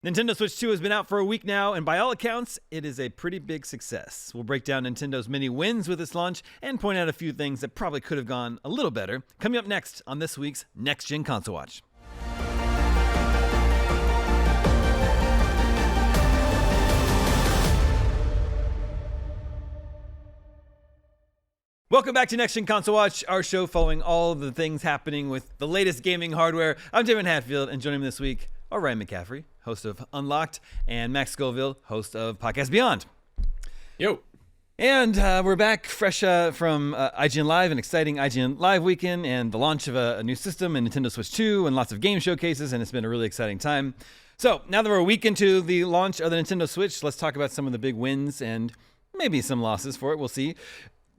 Nintendo Switch 2 has been out for a week now, and by all accounts, it is a pretty big success. We'll break down Nintendo's many wins with its launch and point out a few things that probably could have gone a little better. Coming up next on this week's Next Gen Console Watch. Welcome back to Next Gen Console Watch, our show following all of the things happening with the latest gaming hardware. I'm Daemon Hatfield, and joining me this week are Ryan McCaffrey, host of Unlocked, and Max Scoville, host of Podcast Beyond. Yo. And we're back fresh from IGN Live, an exciting IGN Live weekend, and the launch of a new system in Nintendo Switch 2, and lots of game showcases, and it's been a really exciting time. So now that we're a week into the launch of the Nintendo Switch, let's talk about some of the big wins and maybe some losses for it. We'll see.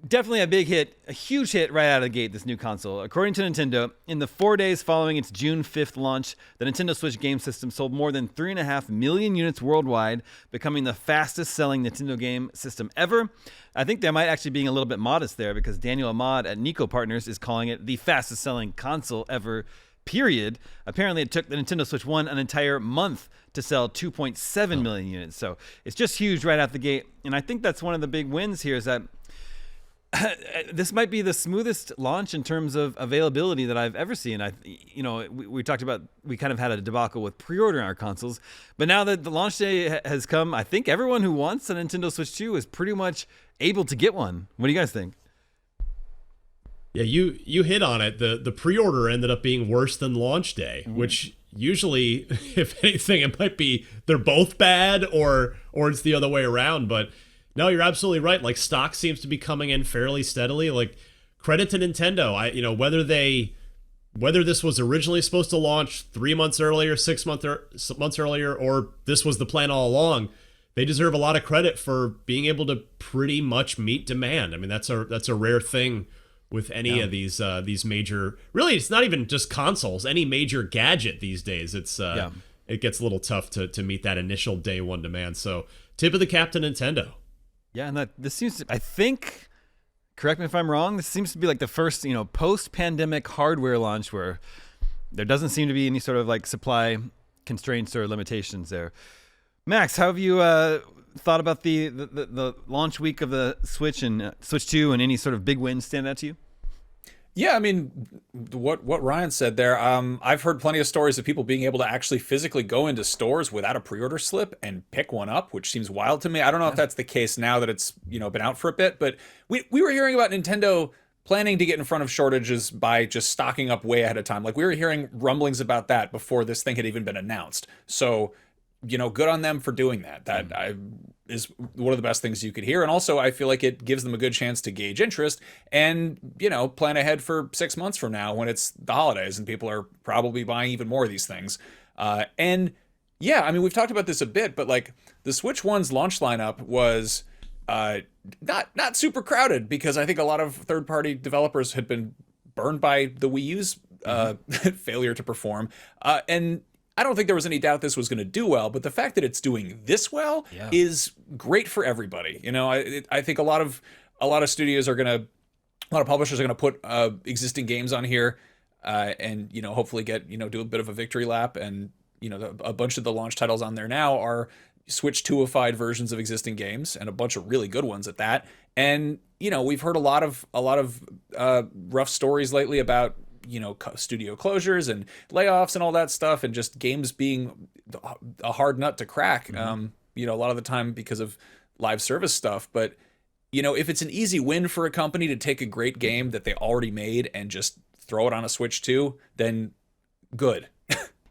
Definitely a big hit, a huge hit right out of the gate, this new console. According to Nintendo, in the 4 days following its June 5th launch, the Nintendo Switch game system sold more than 3.5 million units worldwide, becoming the fastest selling Nintendo game system ever. I think they might actually being a little bit modest there because Daniel Ahmad at Nico Partners is calling it the fastest selling console ever, period. Apparently, it took the Nintendo Switch 1 an entire month to sell 2.7 million units. So it's just huge right out the gate. And I think that's one of the big wins here is that this might be the smoothest launch in terms of availability that I've ever seen. We talked about, we kind of had a debacle with pre-ordering our consoles, but now that the launch day has come, I think everyone who wants a Nintendo Switch 2 is pretty much able to get one. What do you guys think? Yeah, you hit on it. The pre-order ended up being worse than launch day, which usually, if anything, it might be they're both bad or it's the other way around, but no, you're absolutely right. Like, stock seems to be coming in fairly steadily. Like, credit to Nintendo. Whether this was originally supposed to launch 3 months earlier, 6 months earlier, or this was the plan all along, they deserve a lot of credit for being able to pretty much meet demand. I mean, that's a rare thing with any of these major. Really, it's not even just consoles. Any major gadget these days, it gets a little tough to meet that initial day one demand. So, tip of the cap to Nintendo. Yeah, and this seems to, I think, correct me if I'm wrong, this seems to be like the first, post-pandemic hardware launch where there doesn't seem to be any sort of like supply constraints or limitations there. Max, how have you thought about the launch week of the Switch and Switch 2 and any sort of big wins stand out to you? Yeah, I mean, what Ryan said there, I've heard plenty of stories of people being able to actually physically go into stores without a pre-order slip and pick one up, which seems wild to me. I don't know if that's the case now that it's, been out for a bit, but we were hearing about Nintendo planning to get in front of shortages by just stocking up way ahead of time. Like, we were hearing rumblings about that before this thing had even been announced. So, good on them for doing that. That is one of the best things you could hear. And also, I feel like it gives them a good chance to gauge interest and, plan ahead for 6 months from now when it's the holidays and people are probably buying even more of these things. And yeah, I mean, we've talked about this a bit, but like the Switch 1's launch lineup was not super crowded because I think a lot of third-party developers had been burned by the Wii U's failure to perform. And I don't think there was any doubt this was going to do well, but the fact that it's doing this well is great for everybody. I think a lot of studios are a lot of publishers are going to put existing games on here and hopefully get do a bit of a victory lap. And a bunch of the launch titles on there now are Switch 2-ified versions of existing games and a bunch of really good ones at that. And we've heard a lot of rough stories lately about studio closures and layoffs and all that stuff, and just games being a hard nut to crack. A lot of the time because of live service stuff. But if it's an easy win for a company to take a great game that they already made and just throw it on a Switch 2, then good.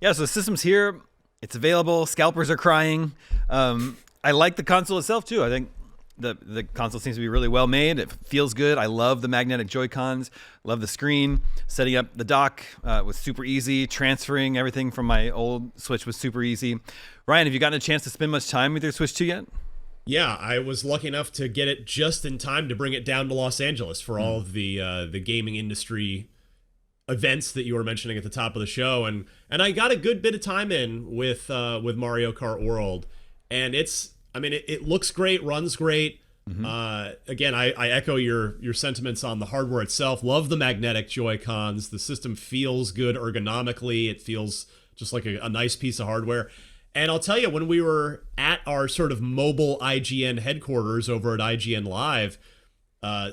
Yeah, so the system's here. It's available. Scalpers are crying. I like the console itself too. I think the console seems to be really well made. It feels good. I love the magnetic Joy-Cons. Love the screen. Setting up the dock was super easy. Transferring everything from my old Switch was super easy. Ryan, have you gotten a chance to spend much time with your Switch 2 yet? Yeah, I was lucky enough to get it just in time to bring it down to Los Angeles for all of the gaming industry events that you were mentioning at the top of the show, and I got a good bit of time in with Mario Kart World, and it looks great, runs great. Again, I echo your sentiments on the hardware itself. Love the magnetic Joy-Cons. The system feels good ergonomically. It feels just like a nice piece of hardware. And I'll tell you, when we were at our sort of mobile IGN headquarters over at IGN Live,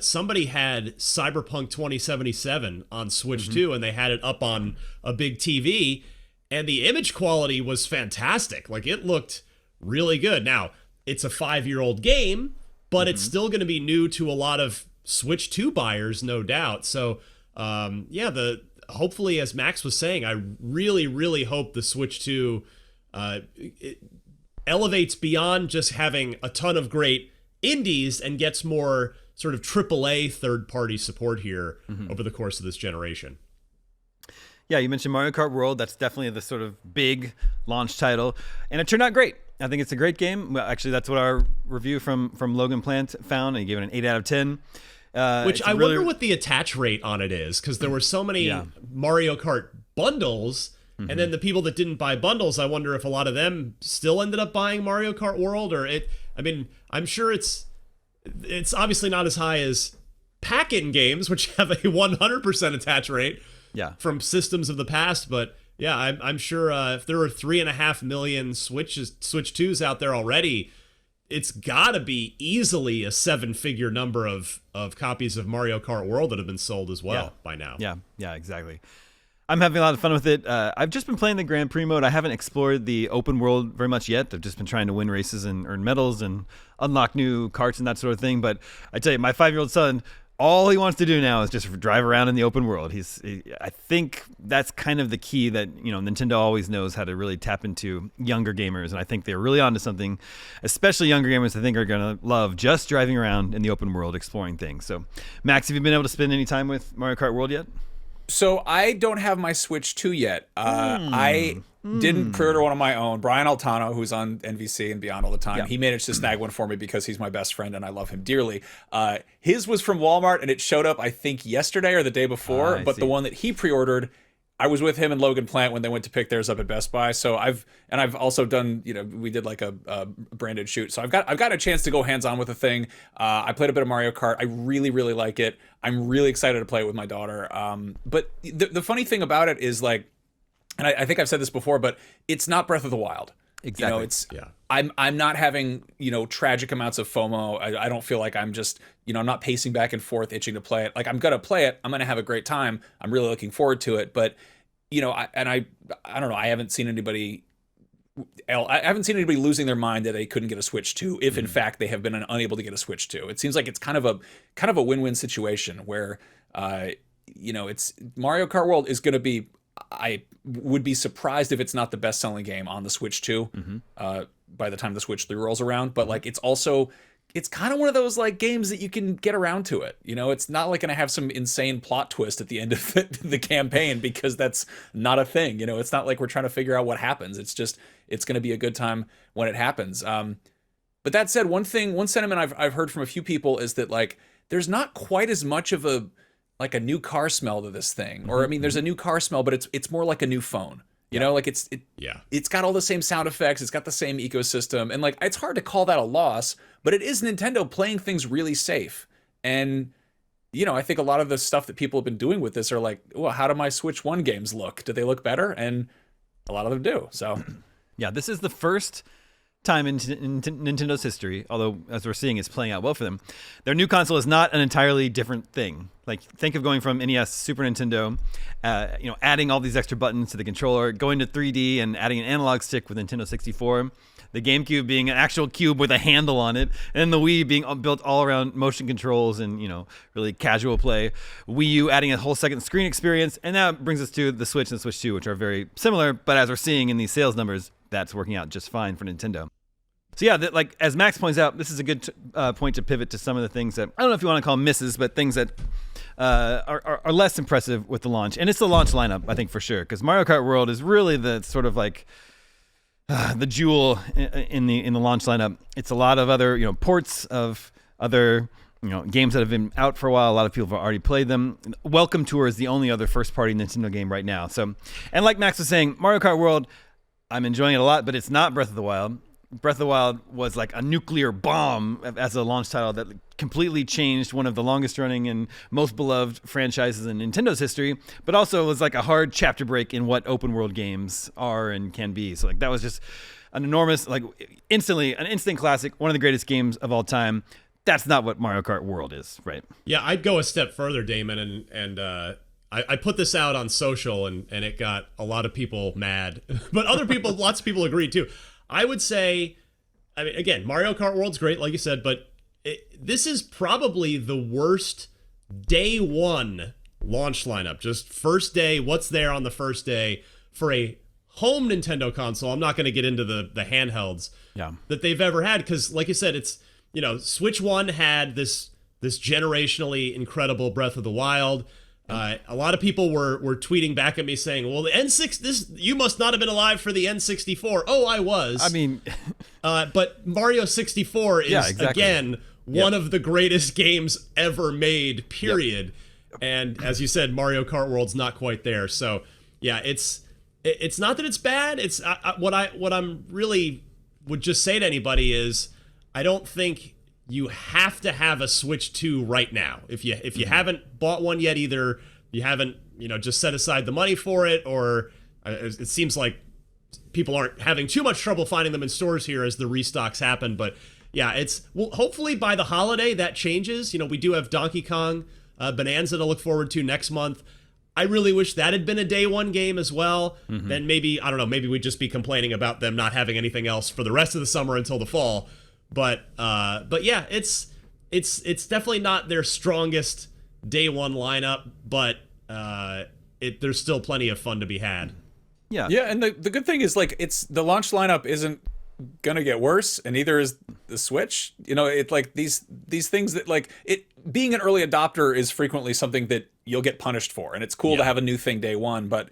somebody had Cyberpunk 2077 on Switch 2, and they had it up on a big TV, and the image quality was fantastic. Like, it looked really good. Now, it's a 5-year-old game, but it's still going to be new to a lot of Switch 2 buyers, no doubt. So, hopefully, as Max was saying, I really, really hope the Switch 2 it elevates beyond just having a ton of great indies and gets more sort of AAA third-party support here over the course of this generation. Yeah, you mentioned Mario Kart World. That's definitely the sort of big launch title, and it turned out great. I think it's a great game. Well, actually, that's what our review from Logan Plant found, and he gave it an 8 out of 10. Which I wonder what the attach rate on it is, because there were so many Mario Kart bundles, and then the people that didn't buy bundles, I wonder if a lot of them still ended up buying Mario Kart World, or it. I mean, I'm sure it's obviously not as high as pack-in games, which have a 100% attach rate from systems of the past, but yeah, I'm sure if there were 3.5 million Switch 2s out there already, it's gotta be easily a 7-figure number of copies of Mario Kart World that have been sold as well by now. Yeah, exactly. I'm having a lot of fun with it. I've just been playing the Grand Prix mode. I haven't explored the open world very much yet. I've just been trying to win races and earn medals and unlock new carts and that sort of thing. But I tell you, my 5-year-old son, all he wants to do now is just drive around in the open world. I think that's kind of the key that, Nintendo always knows how to really tap into younger gamers. And I think they're really onto something, especially younger gamers I think are going to love just driving around in the open world, exploring things. So, Max, have you been able to spend any time with Mario Kart World yet? So I don't have my Switch 2 yet. I didn't pre-order one of my own. Brian Altano, who's on NVC and Beyond all the time, he managed to snag one for me because he's my best friend and I love him dearly. His was from Walmart and it showed up, I think, yesterday or the day before. But the one that he pre-ordered, I was with him and Logan Plant when they went to pick theirs up at Best Buy. So I've also done, we did like a branded shoot. So I've got a chance to go hands-on with the thing. I played a bit of Mario Kart. I really, really like it. I'm really excited to play it with my daughter. But the funny thing about it is, like, and I think I've said this before, but it's not Breath of the Wild. Exactly. I'm not having, tragic amounts of FOMO. I don't feel like I'm just, I'm not pacing back and forth itching to play it. Like, I'm going to play it. I'm going to have a great time. I'm really looking forward to it. But, I don't know. I haven't seen anybody losing their mind that they couldn't get a Switch 2 if in fact they have been unable to get a Switch 2. It seems like it's kind of a win-win situation where, it's Mario Kart World is going to be, I would be surprised if it's not the best-selling game on the Switch 2 by the time the Switch 3 rolls around. But like, it's kind of one of those like games that you can get around to it. It's not like going to have some insane plot twist at the end of the campaign, because that's not a thing. It's not like we're trying to figure out what happens. It's just, it's going to be a good time when it happens. But that said, one sentiment I've heard from a few people is that, like, there's not quite as much of a new car smell to this thing. Or, I mean, there's a new car smell, but it's more like a new phone. Like it's got all the same sound effects, it's got the same ecosystem, and like, it's hard to call that a loss, but it is Nintendo playing things really safe. And I think a lot of the stuff that people have been doing with this are like, well, how do my Switch 1 games look? Do they look better? And a lot of them do. So yeah, this is the first time in Nintendo's history, although as we're seeing it's playing out well for them, their new console is not an entirely different thing. Like, think of going from NES, Super Nintendo, adding all these extra buttons to the controller, going to 3D and adding an analog stick with Nintendo 64, the GameCube being an actual cube with a handle on it, and the Wii being built all around motion controls and, really casual play. Wii U adding a whole second screen experience, and that brings us to the Switch and the Switch 2, which are very similar, but as we're seeing in these sales numbers, that's working out just fine for Nintendo. So yeah, like as Max points out, this is a good point to pivot to some of the things that, I don't know if you want to call them misses, but things that are less impressive with the launch. And it's the launch lineup, I think, for sure, because Mario Kart World is really the sort of like the jewel in the launch lineup. It's a lot of other ports of other games that have been out for a while. A lot of people have already played them. Welcome Tour is the only other first-party Nintendo game right now. So, and like Max was saying, Mario Kart World, I'm enjoying it a lot, but it's not Breath of the Wild. Breath of the Wild was like a nuclear bomb as a launch title that completely changed one of the longest running and most beloved franchises in Nintendo's history, but also was like a hard chapter break in what open world games are and can be. So like, that was just an enormous, like instantly, an instant classic, one of the greatest games of all time. That's not what Mario Kart World is, right? Yeah, I'd go a step further, Damon, and I put this out on social, and it got a lot of people mad, but other people, lots of people agreed too. I would say, I mean, again, Mario Kart World's great, like you said, but this is probably the worst day one launch lineup. Just first day, what's there on the first day for a home Nintendo console. I'm not going to get into the handhelds that they've ever had, because, like you said, it's, you know, Switch 1 had this generationally incredible Breath of the Wild. A lot of people were tweeting back at me saying, well, the you must not have been alive for the N64. Oh, I was. I mean, but Mario 64 is, again, one of the greatest games ever made, period. Yep. And as you said, Mario Kart World's not quite there. So, yeah, it's not that it's bad. It's what I'm really would just say to anybody is, I don't think you have to have a Switch 2 right now. If you haven't bought one yet, either you haven't, just set aside the money for it, or it seems like people aren't having too much trouble finding them in stores here as the restocks happen. But yeah, hopefully by the holiday that changes. We do have Donkey Kong Bonanza to look forward to next month. I really wish that had been a day one game as well. Mm-hmm. Then maybe, I don't know, maybe we'd just be complaining about them not having anything else for the rest of the summer until the fall. But yeah, it's definitely not their strongest day one lineup, but there's still plenty of fun to be had. Yeah, and the good thing is, like, it's the launch lineup isn't gonna get worse, and neither is the Switch. It's like these things that, like, it being an early adopter is frequently something that you'll get punished for, and it's cool to have a new thing day one. But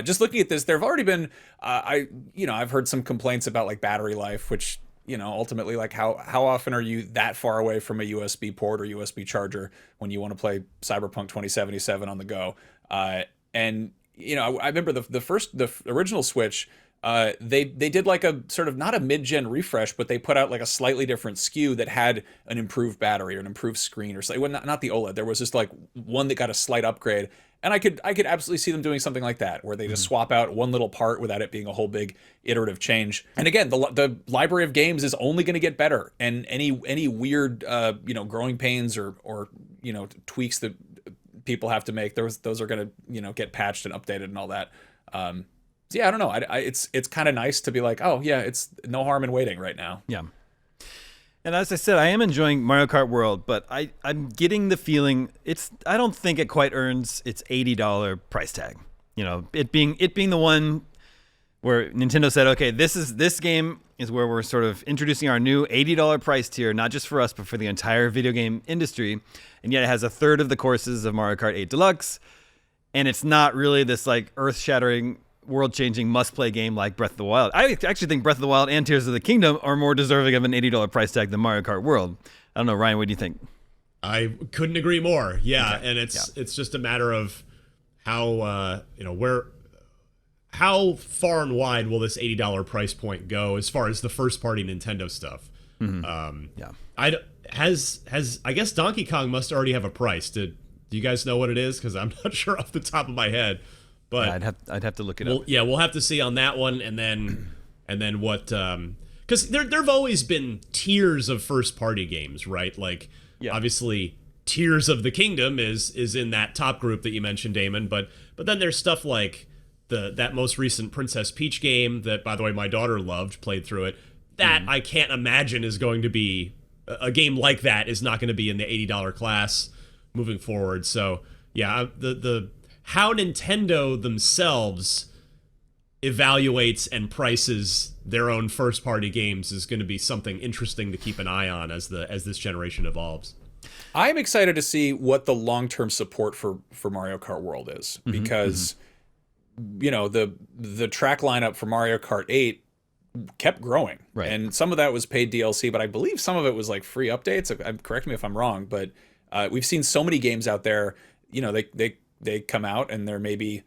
just looking at this, there have already been I've heard some complaints about, like, battery life, which, ultimately, like, how often are you that far away from a USB port or USB charger when you want to play Cyberpunk 2077 on the go? And I remember the original Switch. They did, like, a sort of not a mid-gen refresh, but they put out, like, a slightly different SKU that had an improved battery or an improved screen or something. Well, not the OLED. There was just, like, one that got a slight upgrade. And I could absolutely see them doing something like that, where they just swap out one little part without it being a whole big iterative change. And again, the library of games is only going to get better. And any weird growing pains or tweaks that people have to make, those are going to get patched and updated and all that. So yeah, I don't know. It's kind of nice to be like, oh yeah, it's no harm in waiting right now. Yeah. And as I said, I am enjoying Mario Kart World, but I'm getting the feeling I don't think it quite earns its $80 price tag. It being the one where Nintendo said, okay, this game is where we're sort of introducing our new $80 price tier, not just for us, but for the entire video game industry. And yet it has a third of the courses of Mario Kart 8 Deluxe. And it's not really this, like, earth-shattering, world-changing must-play game like Breath of the Wild. I actually think Breath of the Wild and Tears of the Kingdom are more deserving of an $80 price tag than Mario Kart World. I don't know, Ryan, what do you think? I couldn't agree more. Yeah, okay. And it's just a matter of how how far and wide will this $80 price point go as far as the first-party Nintendo stuff. Mm-hmm. I guess Donkey Kong must already have a price. Do you guys know what it is? Because I'm not sure off the top of my head. But yeah, I'd have to look it up. Yeah, we'll have to see on that one, and then what? Because there've always been tiers of first party games, right? Like, obviously, Tears of the Kingdom is in that top group that you mentioned, Daemon. But then there's stuff like that most recent Princess Peach game that, by the way, my daughter loved, played through it. That I can't imagine is going to be a game like that is not going to be in the $80 class moving forward. So yeah, the how Nintendo themselves evaluates and prices their own first-party games is going to be something interesting to keep an eye on as this generation evolves. I'm excited to see what the long-term support for Mario Kart World is, because the track lineup for Mario Kart 8 kept growing, right? And some of that was paid DLC, but I believe some of it was, like, free updates. Correct me if I'm wrong, but we've seen so many games out there. They come out and they're maybe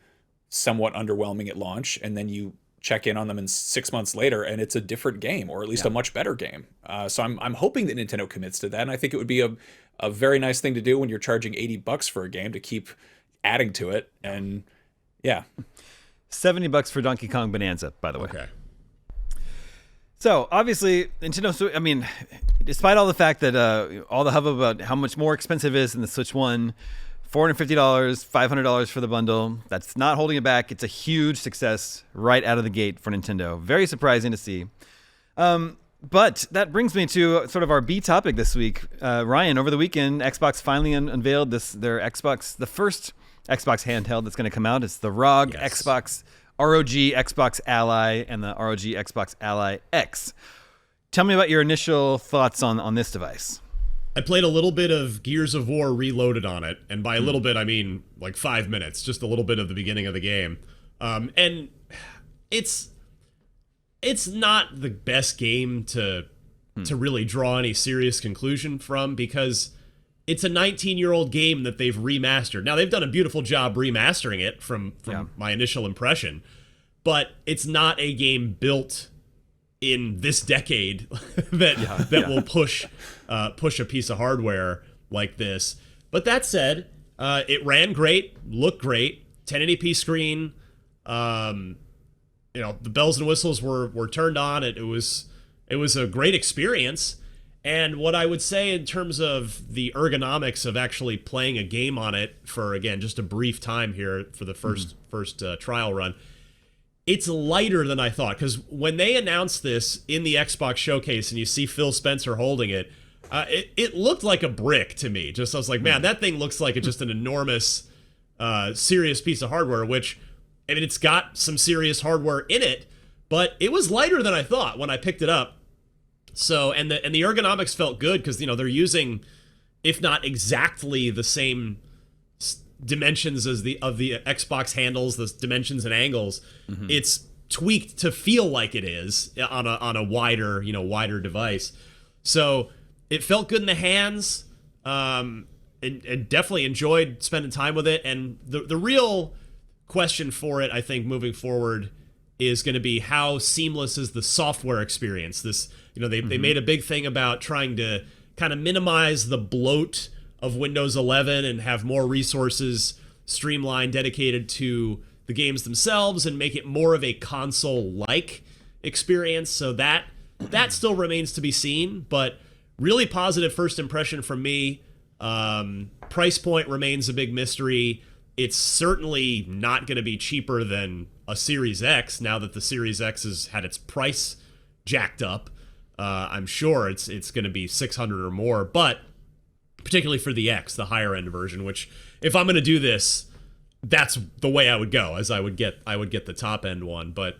somewhat underwhelming at launch, and then you check in on them in 6 months later and it's a different game, or at least a much better game. So I'm hoping that Nintendo commits to that, and I think it would be a very nice thing to do when you're charging $80 for a game, to keep adding to it. And yeah, $70 for Donkey Kong Bonanza, by the way. Okay. So obviously, Nintendo. I mean, despite all the fact that all the hubbub about how much more expensive it is than the Switch One, $450, $500 for the bundle. That's not holding it back. It's a huge success right out of the gate for Nintendo. Very surprising to see. But that brings me to sort of our B topic this week. Ryan, over the weekend, Xbox finally unveiled their Xbox, the first Xbox handheld that's going to come out. It's the ROG Xbox, ROG Xbox Ally, and the ROG Xbox Ally X. Tell me about your initial thoughts on this device. I played a little bit of Gears of War Reloaded on it, and by a little bit, I mean like 5 minutes, just a little bit of the beginning of the game. And it's not the best game to really draw any serious conclusion from, because it's a 19-year-old game that they've remastered. Now, they've done a beautiful job remastering it from my initial impression, but it's not a game built in this decade that will push a piece of hardware like this. But that said, it ran great, looked great, 1080p screen. The bells and whistles were turned on. It was a great experience. And what I would say in terms of the ergonomics of actually playing a game on it for, again, just a brief time here for the first trial run, it's lighter than I thought. Because when they announced this in the Xbox showcase and you see Phil Spencer holding it, it looked like a brick to me. I was like, man, that thing looks like it's just an enormous, serious piece of hardware, which, I mean, it's got some serious hardware in it, but it was lighter than I thought when I picked it up. So, and the ergonomics felt good because, they're using, if not exactly the same dimensions as the Xbox handles, the dimensions and angles. It's tweaked to feel like it is on a wider device. So it felt good in the hands, and definitely enjoyed spending time with it. And the real question for it, I think, moving forward is going to be how seamless is the software experience. They made a big thing about trying to kind of minimize the bloat of Windows 11 and have more resources streamlined, dedicated to the games themselves, and make it more of a console-like experience. So that still remains to be seen, but really positive first impression from me. Price point remains a big mystery. It's certainly not going to be cheaper than a Series X now that the Series X has had its price jacked up. I'm sure it's going to be $600 or more, but particularly for the X, the higher end version, which if I'm going to do this, that's the way I would go, as I would get the top end one. But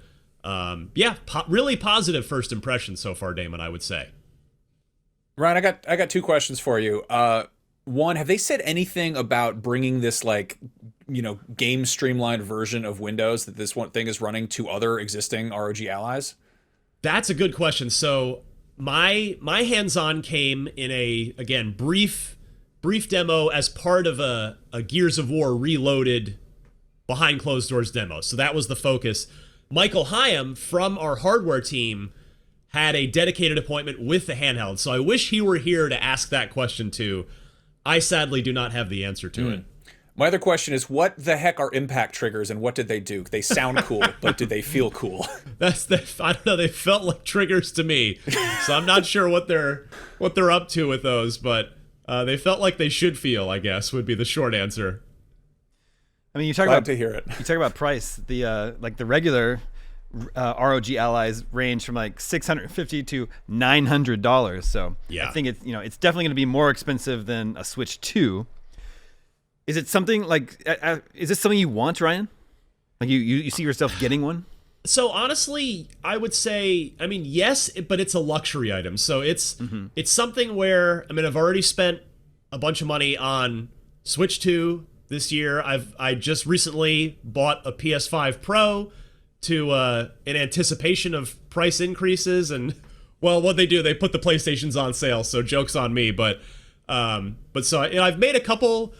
really positive first impression so far, Daemon, I would say. Ryan, I got two questions for you. One, have they said anything about bringing this game streamlined version of Windows that this one thing is running to other existing ROG allies? That's a good question. So my hands-on came in a, again, brief demo as part of a Gears of War Reloaded behind closed doors demo. So that was the focus. Michael Hyam from our hardware team had a dedicated appointment with the handheld. So I wish he were here to ask that question too. I sadly do not have the answer to it. My other question is, what the heck are impact triggers and what did they do? They sound cool, but do they feel cool? I don't know. They felt like triggers to me, so I'm not sure what they're up to with those, but they felt like they should feel, I guess, would be the short answer. I mean, you talk Glad about to hear it. You talk about price. The the regular ROG allies range from like $650 to $900. So yeah. I think it's definitely going to be more expensive than a Switch 2. Is it something like? Is this something you want, Ryan? Like you see yourself getting one? So honestly, I would say, I mean, yes, but it's a luxury item. So it's something where, I mean, I've already spent a bunch of money on Switch 2 this year. I just recently bought a PS5 Pro in anticipation of price increases, and well, what they do, they put the PlayStations on sale. So joke's on me, but so I've made a couple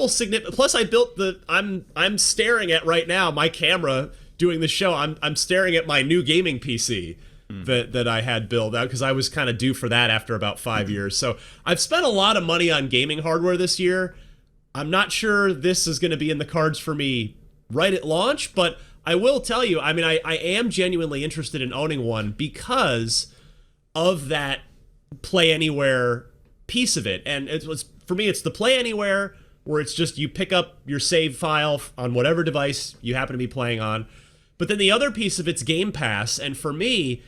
significant. Plus, I built I'm staring at right now my camera doing the show. I'm staring at my new gaming PC that I had built out because I was kind of due for that after about 5 years. So I've spent a lot of money on gaming hardware this year. I'm not sure this is going to be in the cards for me right at launch, but I will tell you, I mean, I am genuinely interested in owning one because of that play anywhere piece of it. And it was, for me, it's the play anywhere where it's just you pick up your save file on whatever device you happen to be playing on. But then the other piece of it's Game Pass. And for me,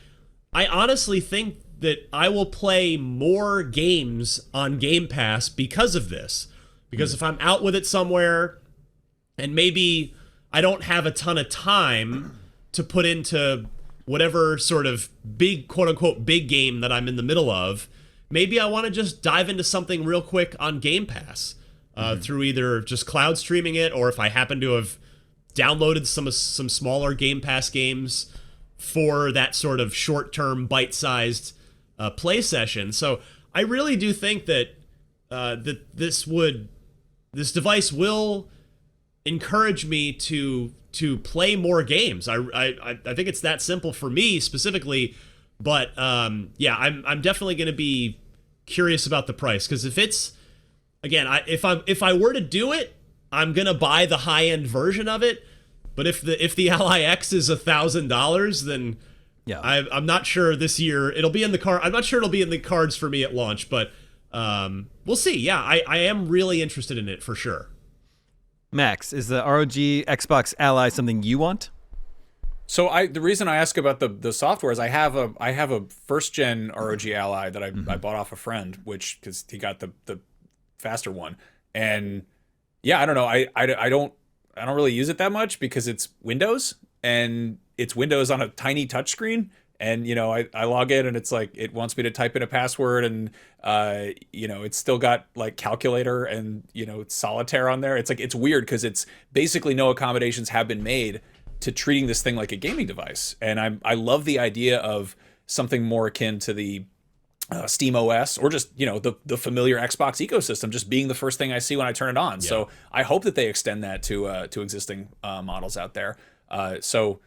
I honestly think that I will play more games on Game Pass because of this. Because if I'm out with it somewhere and maybe I don't have a ton of time to put into whatever sort of big, quote unquote, big game that I'm in the middle of, maybe I want to just dive into something real quick on Game Pass through either just cloud streaming it, or if I happen to have downloaded some smaller Game Pass games for that sort of short-term, bite-sized play session. So I really do think that this device will encourage me to play more games. I think it's that simple for me specifically, but yeah, I'm definitely going to be curious about the price, because if it's, again, if I were to do it, I'm going to buy the high-end version of it. But if the Ally X is $1,000, then yeah, I'm not sure this year it'll be in the car. I'm not sure it'll be in the cards for me at launch, but we'll see. Yeah, I am really interested in it for sure. Max, is the ROG Xbox Ally something you want? So the reason I ask about the software is I have a first gen ROG Ally that I bought off a friend, because he got the faster one, and yeah, I don't know, I don't really use it that much because it's Windows, and it's Windows on a tiny touchscreen. And, I log in and it's like, it wants me to type in a password, and, it's still got like calculator and, solitaire on there. It's like, it's weird because it's basically no accommodations have been made to treating this thing like a gaming device. And I love the idea of something more akin to the Steam OS, or just, the familiar Xbox ecosystem, just being the first thing I see when I turn it on. Yeah. So I hope that they extend that to existing models out there. So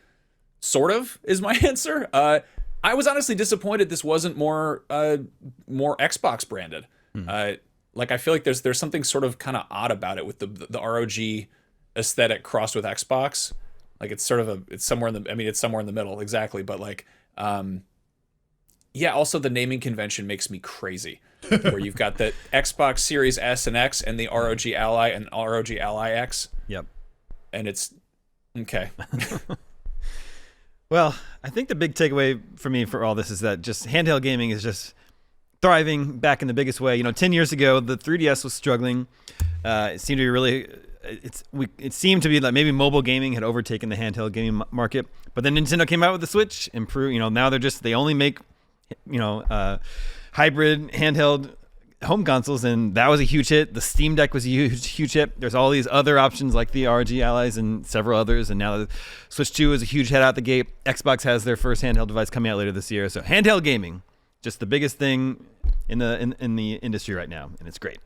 sort of is my answer. I was honestly disappointed this wasn't more Xbox branded. Like, I feel like there's something sort of kind of odd about it with the ROG aesthetic crossed with Xbox. Like, it's sort of it's somewhere in the middle, exactly. But like, yeah, also the naming convention makes me crazy. Where you've got the Xbox Series S and X and the ROG Ally and ROG Ally X. Yep. And it's okay. Well, I think the big takeaway for me for all this is that just handheld gaming is just thriving back in the biggest way. 10 years ago, the 3DS was struggling. It seemed to be really, it seemed to be like maybe mobile gaming had overtaken the handheld gaming market. But then Nintendo came out with the Switch, improved. Now they only make, hybrid handheld home consoles, and that was a huge hit. The Steam Deck was a huge hit. There's all these other options like the ROG Allies and several others, and now the Switch 2 is a huge hit out the gate. Xbox has their first handheld device coming out later this year. So handheld gaming, just the biggest thing in the industry right now, and it's great.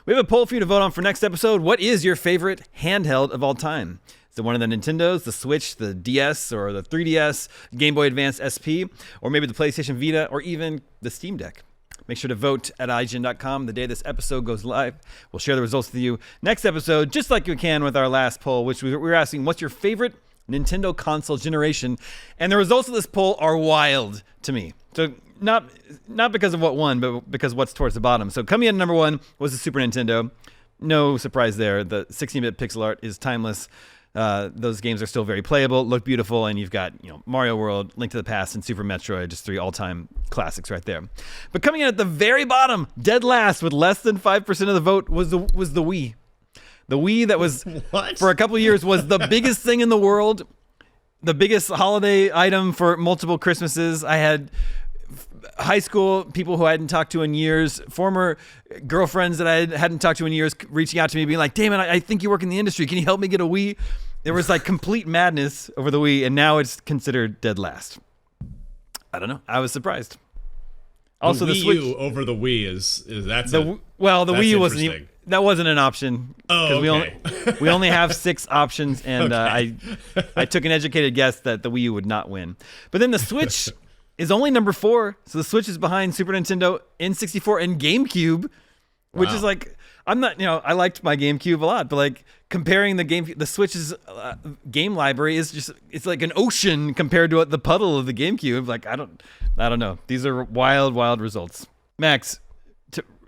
We have a poll for you to vote on for next episode. What is your favorite handheld of all time? Is it one of the Nintendos, the Switch, the DS, or the 3DS, Game Boy Advance SP, or maybe the PlayStation Vita, or even the Steam Deck? Make sure to vote at IGN.com the day this episode goes live. We'll share the results with you next episode, just like we can with our last poll, which we were asking, what's your favorite Nintendo console generation? And the results of this poll are wild to me. So not because of what won, but because what's towards the bottom. So coming in number one was the Super Nintendo. No surprise there. The 16-bit pixel art is timeless. Those games are still very playable, look beautiful, and you've got Mario World, Link to the Past, and Super Metroid, just three all-time classics right there. But coming in at the very bottom, dead last with less than 5% of the vote was the Wii. The Wii that was for a couple of years was the biggest thing in the world, the biggest holiday item for multiple Christmases. I had high school people who I hadn't talked to in years, former girlfriends that I hadn't talked to in years, reaching out to me being like, Daemon, I think you work in the industry. Can you help me get a Wii? There was like complete madness over the Wii, and now it's considered dead last. I don't know. I was surprised. Also, the the Switch U over the Wii is that's the Wii wasn't even, that wasn't an option. Oh, okay. we only have 6 options, and I took an educated guess that the Wii U would not win. But then the Switch is only number 4, so the Switch is behind Super Nintendo, N64, and GameCube. which Wow. is like, I'm not, I liked my GameCube a lot, but like comparing the Switch's game library is just, it's like an ocean compared to the puddle of the GameCube. Like, I don't know. These are wild, wild results. Max,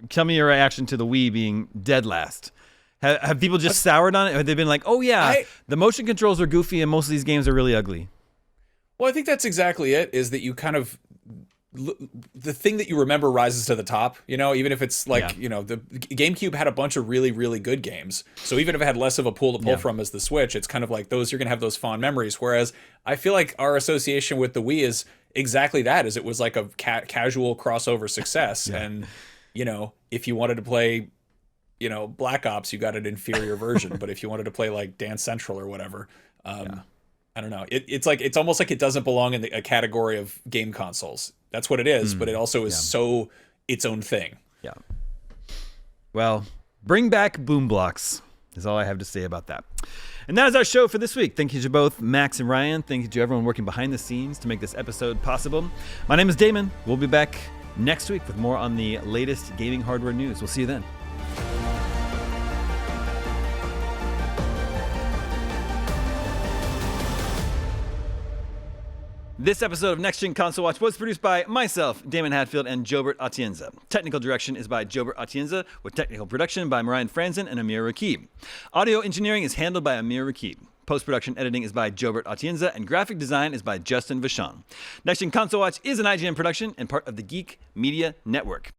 tell me your reaction to the Wii being dead last. Have people just soured on it? Have they been like, oh yeah, the motion controls are goofy and most of these games are really ugly? Well, I think that's exactly it, is that you kind of, the thing that you remember rises to the top, even if it's like, the GameCube had a bunch of really, really good games. So even if it had less of a pool to pull from as the Switch, it's kind of like those, you're going to have those fond memories. Whereas I feel like our association with the Wii is exactly that, is it was like a casual crossover success. And, if you wanted to play, Black Ops, you got an inferior version. But if you wanted to play like Dance Central or whatever, I don't know. It's almost like it doesn't belong in a category of game consoles. That's what it is, but it also is so its own thing. Yeah. Well, bring back boom blocks is all I have to say about that. And that is our show for this week. Thank you to both Max and Ryan. Thank you to everyone working behind the scenes to make this episode possible. My name is Daemon. We'll be back next week with more on the latest gaming hardware news. We'll see you then. This episode of Next Gen Console Watch was produced by myself, Damon Hatfield, and Jobert Atienza. Technical direction is by Jobert Atienza, with technical production by Marian Franzen and Amir Rakib. Audio engineering is handled by Amir Rakib. Post-production editing is by Jobert Atienza, and graphic design is by Justin Vachon. Next Gen Console Watch is an IGN production and part of the Geek Media Network.